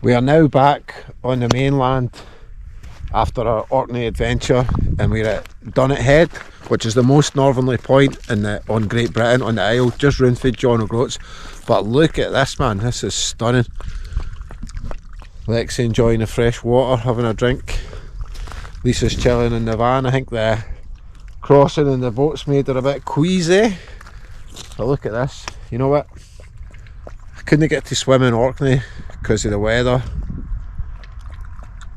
We are now back on the mainland after our Orkney adventure, and we're at Dunnets Head, which is the most northerly point on Great Britain, on the Isle, just round for John O'Groats. But look at this, man, this is stunning. Lexi enjoying the fresh water, having a drink. Lisa's chilling in the van. I think the crossing and the boats made her a bit queasy. But look at this, you know what? I couldn't get to swim in Orkney because of the weather.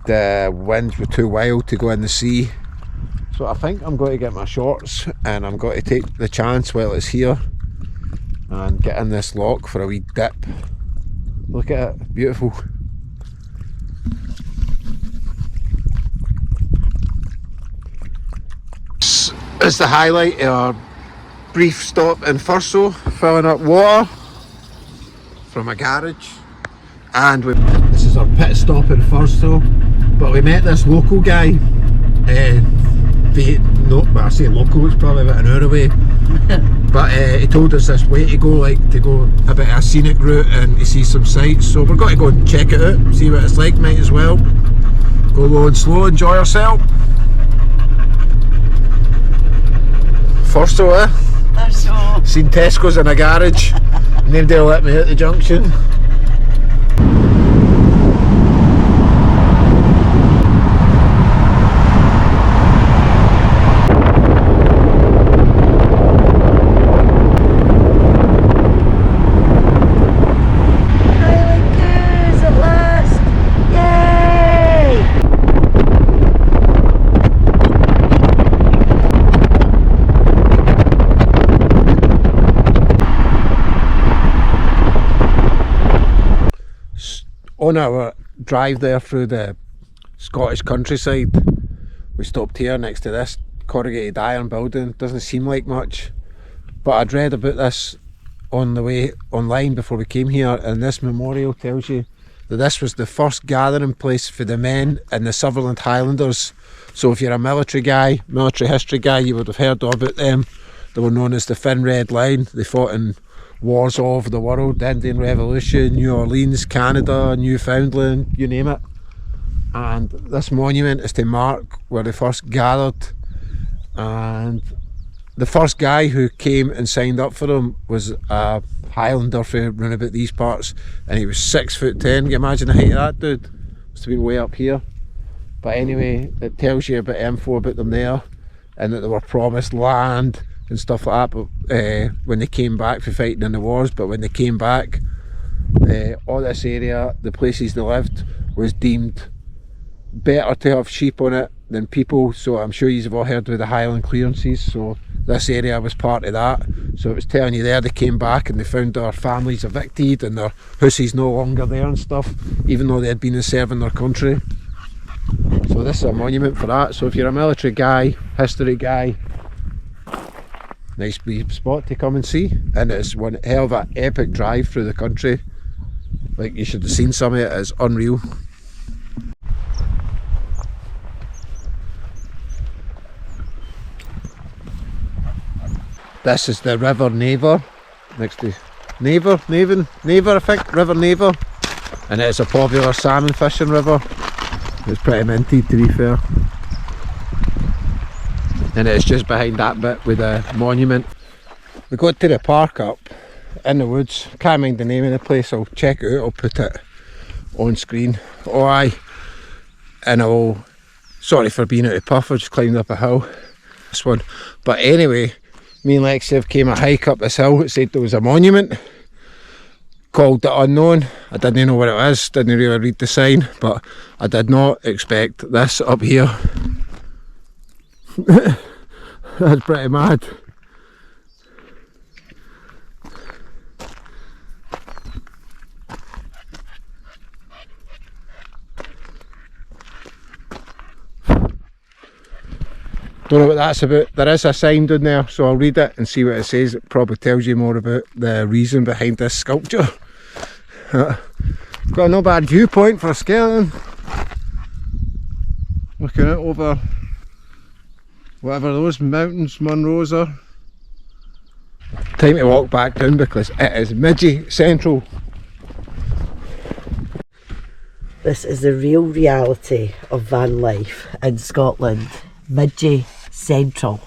The winds were too wild to go in the sea. So I think I'm going to get my shorts and I'm going to take the chance while it's here and get in this lock for a wee dip. Look at it, beautiful. This is the highlight of our brief stop in Firso, filling up water from a garage. And this is our pit stop in Firso, but we met this local guy. I say local, it's probably about an hour away. But he told us this way to go, like to go a bit of a scenic route and to see some sights. So we're going to go and check it out, see what it's like, might as well. Go low and slow, enjoy yourself. Firso, eh? Firso. Seen Tesco's in a garage. Nobody will let me hit the junction. On our drive there through the Scottish countryside, we stopped here next to this corrugated iron building. Doesn't seem like much, but I'd read about this on the way online before we came here, and this memorial tells you that this was the first gathering place for the men in the Sutherland Highlanders. So if you're a military guy, military history guy, you would have heard about them. They were known as the Thin Red Line. They fought in wars all over the world, the Indian Revolution, New Orleans, Canada, Newfoundland, you name it. And this monument is to mark where they first gathered. And the first guy who came and signed up for them was a Highlander from round about these parts, and he was 6'10". Can you imagine the height of that dude? Must have been way up here. But anyway, it tells you a bit of info about them there, and that they were promised land and stuff like that, but when they came back for fighting in the wars. But when they came back, all this area, the places they lived, was deemed better to have sheep on it than people. So I'm sure you've all heard of the Highland clearances, so this area was part of that. So it was telling you there, they came back and they found their families evicted and their houses no longer there and stuff, even though they had been serving their country. So this is a monument for that. So if you're a military guy, history guy, nice wee spot to come and see. And it's one hell of an epic drive through the country. Like, you should have seen some of it, it's unreal. This is the River Naver, next to Naver I think, River Naver. And it's a popular salmon fishing river. It's pretty minty, to be fair. And it's just behind that bit with the monument. We got to the park up in the woods. Can't mind the name of the place. I'll check it out, I'll put it on screen. Oh aye. And I'll, sorry for being out of puff, I just climbed up a hill. This one. But anyway, me and Lexi came a hike up this hill. It said there was a monument called the Unknown. I didn't know what it was, didn't really read the sign, but I did not expect this up here. That's pretty mad. Don't know what that's about. There is a sign down there, so I'll read it and see what it says. It probably tells you more about the reason behind this sculpture. Got a no bad viewpoint for a skeleton. Looking out over whatever those mountains Munros are. Time to walk back down because it is midgy central. This is the real reality of van life in Scotland. Midgie Central.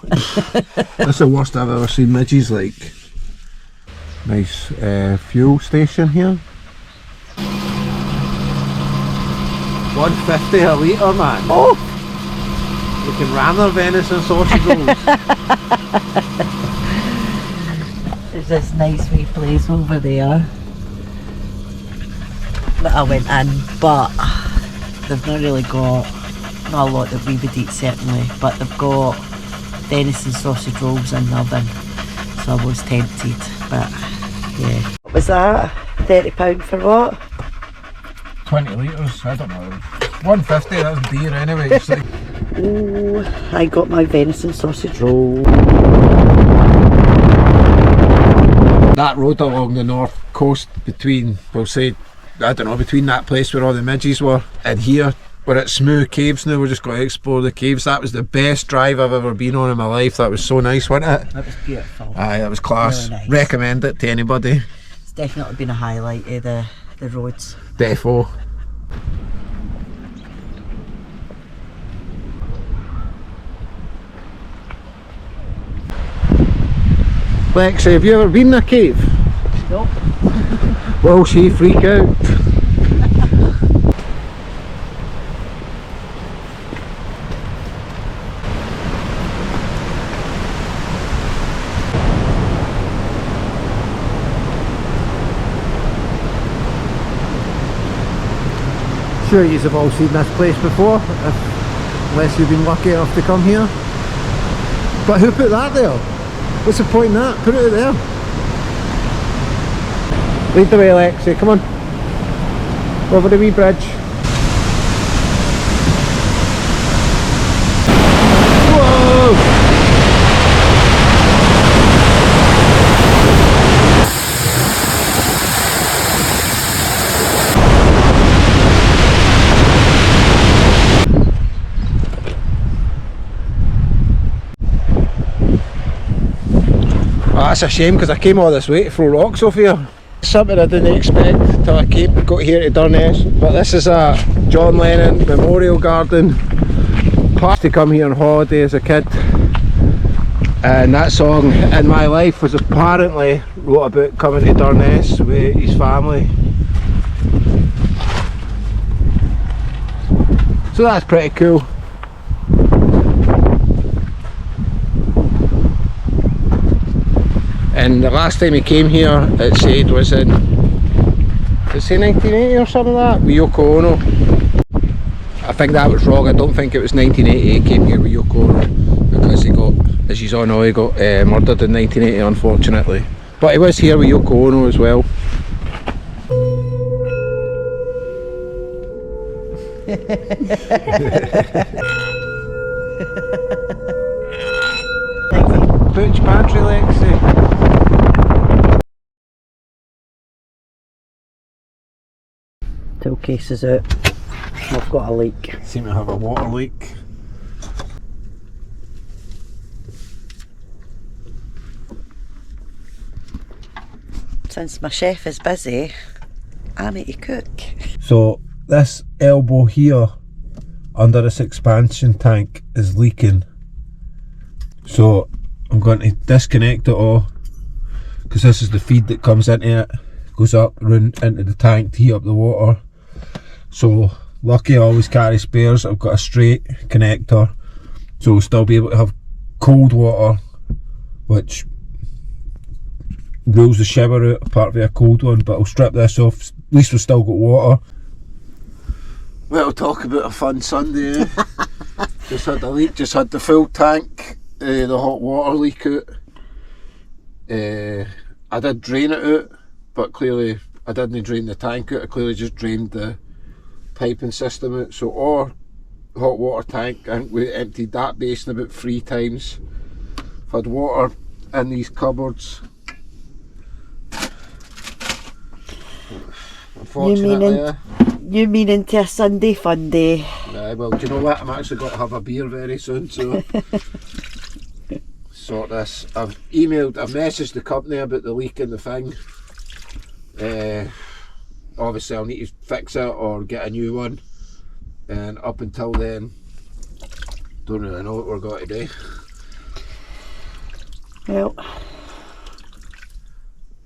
That's the worst I've ever seen midges like. Nice fuel station here. 150 a litre, man. Oh! You can ram their venison sausage rolls. There's this nice wee place over there that I went in, but they've not really got, not a lot that we would eat certainly, but they've got venison sausage rolls in the oven, so I was tempted, but yeah. What was that? £30 for what? 20 litres, I don't know. 150, that's beer anyway. It's like... Oh, I got my venison sausage roll. That road along the north coast between, we'll say, I don't know, between that place where all the midges were and here, we're at Smooth Caves now, we're just going to explore the caves. That was the best drive I've ever been on in my life. That was so nice, wasn't it? That was beautiful. Aye, that was class. Really nice. Recommend it to anybody. It's definitely been a highlight of the roads. Defo. Lexi, have you ever been in a cave? Nope. Will she freak out? Sure, you've all seen this place before, unless you've been lucky enough to come here. But who put that there? What's the point in that? Put it there. Lead the way, Alexi, come on. Over the wee bridge. Whoa! Oh, that's a shame because I came all this way to throw rocks off here. Something I didn't expect till I got here to Durness. But this is a John Lennon Memorial Garden. Part to come here on holiday as a kid. And that song, In My Life, was apparently wrote about coming to Durness with his family. So that's pretty cool. And the last time he came here, it said was in, did it say 1980 or something like that, with Yoko Ono. I think that was wrong. I don't think it was 1980 he came here with Yoko Ono, because he got, as you all know, he got murdered in 1980 unfortunately. But he was here with Yoko Ono as well. Butch pantry, Lexi. Till case is out. I've got a leak. Seem to have a water leak. Since my chef is busy, I need to cook. So this elbow here under this expansion tank is leaking. So I'm going to disconnect it all, because this is the feed that comes into it, goes up round into the tank to heat up the water. So lucky I always carry spares. I've got a straight connector, so we'll still be able to have cold water, which rules the shower out apart from a cold one. But I'll strip this off, at least we've still got water. Well, talk about a fun Sunday, eh? Just had the leak, just had the full tank, the hot water leak out. I did drain it out, but clearly I didn't drain the tank out, I clearly just drained the piping system out. So our hot water tank, I think we emptied that basin about 3 times. I've had water in these cupboards. Unfortunately, you mean into a Sunday fun day? Well, do you know what? I'm actually going to have a beer very soon, so sort this. I've messaged the company about the leak in the thing. obviously I'll need to fix it or get a new one, and up until then don't really know what we're going to do. Well,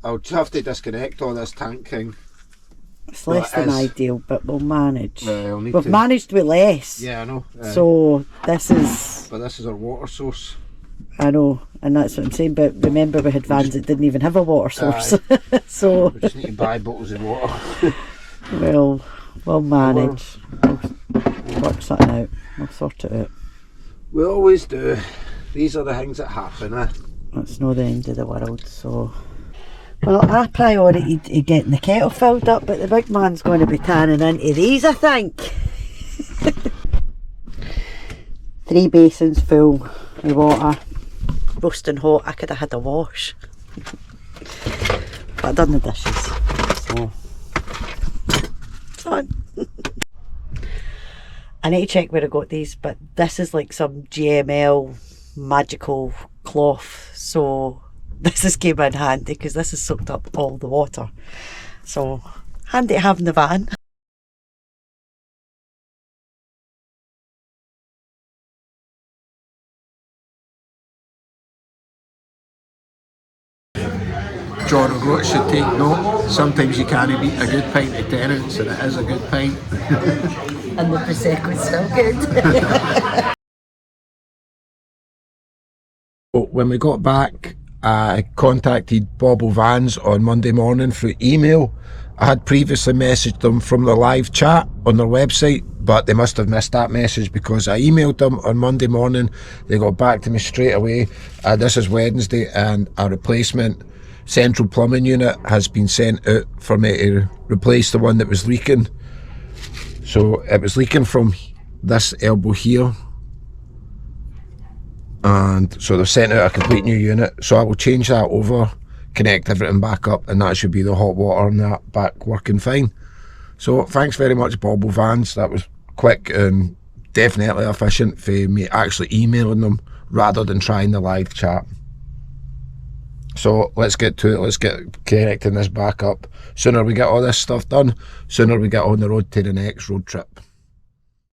I'll just have to disconnect all this tank thing. it's less than ideal, but we'll manage. We've managed with less. Yeah, I know. So this is... But this is our water source. I know, and that's what I'm saying, but remember we had vans that didn't even have a water source. So we just need to buy bottles of water. Well, we'll manage. We'll work something out. We'll sort it out. We always do. These are the things that happen, eh? It's not the end of the world, so... Well, our priority to getting the kettle filled up, but the big man's going to be tanning into these, I think. 3 basins full of water. Roasting hot. I could have had a wash. But I've done the dishes, so... Fun. I need to check where I got these, but this is like some GML magical cloth, so this has came in handy because this has soaked up all the water, so handy to have in the van. John O'Groats should take note. Sometimes you can't beat a good pint of Durness, and it is a good pint. And the Prosecco's still good. When we got back, I contacted Bob O'Vans on Monday morning through email. I had previously messaged them from the live chat on their website, but they must have missed that message because I emailed them on Monday morning. They got back to me straight away. This is Wednesday, and a replacement central plumbing unit has been sent out for me to replace the one that was leaking. So it was leaking from this elbow here, and so they've sent out a complete new unit. So I will change that over, connect everything back up, and that should be the hot water and that back working fine. So thanks very much, Bob O'Vans. That was quick and definitely efficient for me actually emailing them rather than trying the live chat. So let's get to it. Let's get connecting this back up. Sooner we get all this stuff done, sooner we get on the road to the next road trip.